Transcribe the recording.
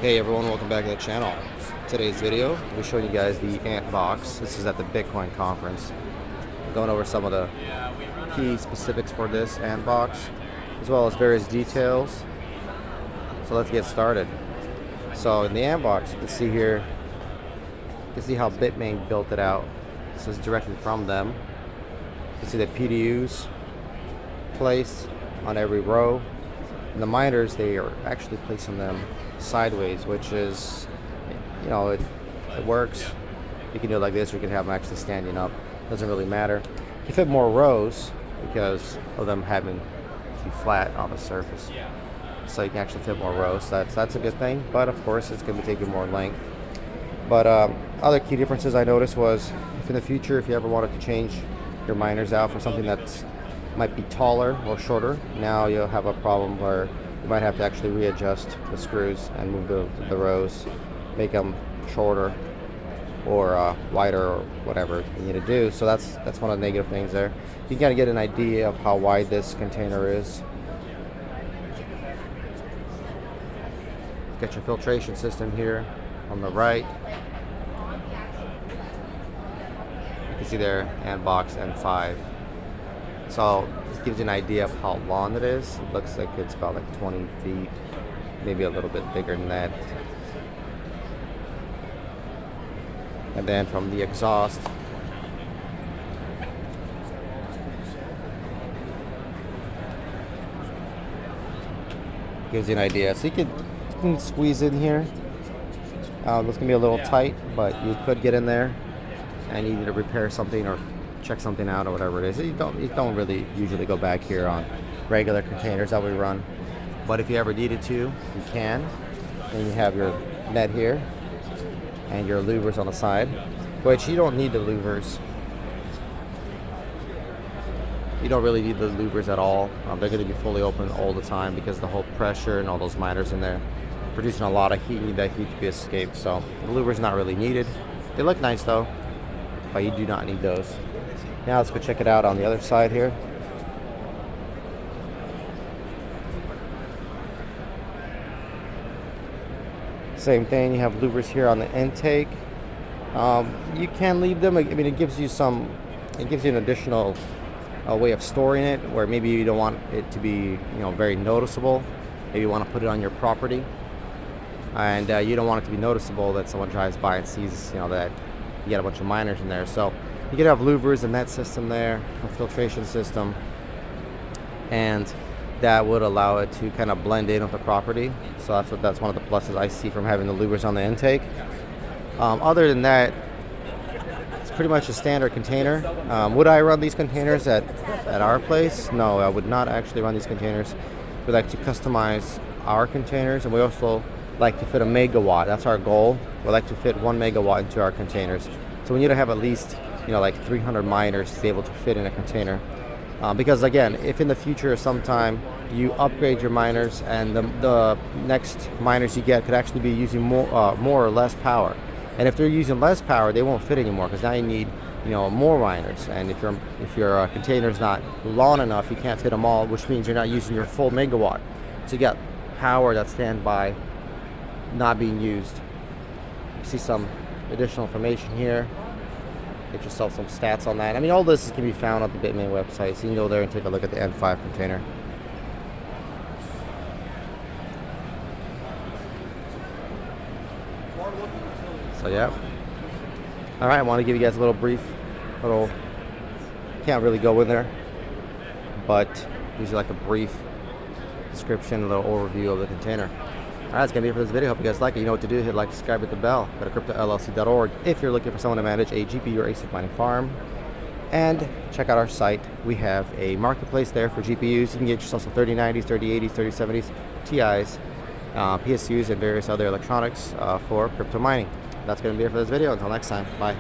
Hey everyone, welcome back to the channel. Today's video, we're showing you guys the Antbox. This is at the Bitcoin conference. We're going over some of the key specifics for this Antbox, as well as various details. So let's get started. So in the Antbox, you can see here, you can see how Bitmain built it out. This is directly from them. You can see the PDUs placed on every row. And the miners, they are actually placing them sideways, which is, you know, it works. You can do it like this, or you can have them actually standing up. Doesn't really matter. You fit more rows because of them having to be flat on the surface. So you can actually fit more rows. That's a good thing, but of course it's going to be taking more length. But other key differences I noticed was, if in the future, if you ever wanted to change your miners out for something that's might be taller or shorter, now you'll have a problem where you might have to actually readjust the screws and move the rows, make them shorter or wider or whatever you need to do. So that's one of the negative things there. You can kind of get an idea of how wide this container is. Got your filtration system here on the right. You can see there, Antbox N5. So this gives you an idea of how long it is. It looks like it's about like 20 feet, maybe a little bit bigger than that. And then from the exhaust, gives you an idea. So you can squeeze in here. It's gonna be a little tight, but you could get in there and you need to repair something or check something out or whatever it is. You don't really usually go back here on regular containers that we run, but if you ever needed to, you can. And you have your net here and your louvers on the side, which you don't need the louvers. You don't really need the louvers at all. They're going to be fully open all the time because the whole pressure and all those miners in there producing a lot of heat. You need that heat to be escaped, so the louvers not really needed. They look nice though, but you do not need those. Now let's go check it out on the other side here. Same thing, you have louvers here on the intake. You can leave them. I mean, it gives you an additional way of storing it, where maybe you don't want it to be, very noticeable. Maybe you want to put it on your property, and you don't want it to be noticeable that someone drives by and sees, that you got a bunch of miners in there. So you could have louvers in that system there, a filtration system, and that would allow it to kind of blend in with the property. So that's one of the pluses I see from having the louvers on the intake. Other than that, it's pretty much a standard container. Would I run these containers at our place? No, I would not actually run these containers. We like to customize our containers, and we also like to fit a megawatt. That's our goal. We like to fit 1 megawatt into our containers. So we need to have at least like 300 miners to be able to fit in a container. Because again, if in the future sometime you upgrade your miners and the next miners you get could actually be using more or less power. And if they're using less power, they won't fit anymore, because now you need more miners. And if your container is not long enough, you can't fit them all, which means you're not using your full megawatt. So you got power that's standby, not being used. You see some additional information here. Get yourself some stats on that. I mean, all this can be found on the Bitmain website, so you can go there and take a look at the N5 container. So yeah. All right, I want to give you guys a little can't really go in there, but usually like a brief description, a little overview of the container. All right, that's going to be it for this video. Hope you guys like it. You know what to do. Hit like, subscribe, hit the bell. Go to cryptollc.org if you're looking for someone to manage a GPU or ASIC mining farm. And check out our site. We have a marketplace there for GPUs. You can get yourself some 3090s, 3080s, 3070s, TIs, PSUs, and various other electronics for crypto mining. That's going to be it for this video. Until next time, bye.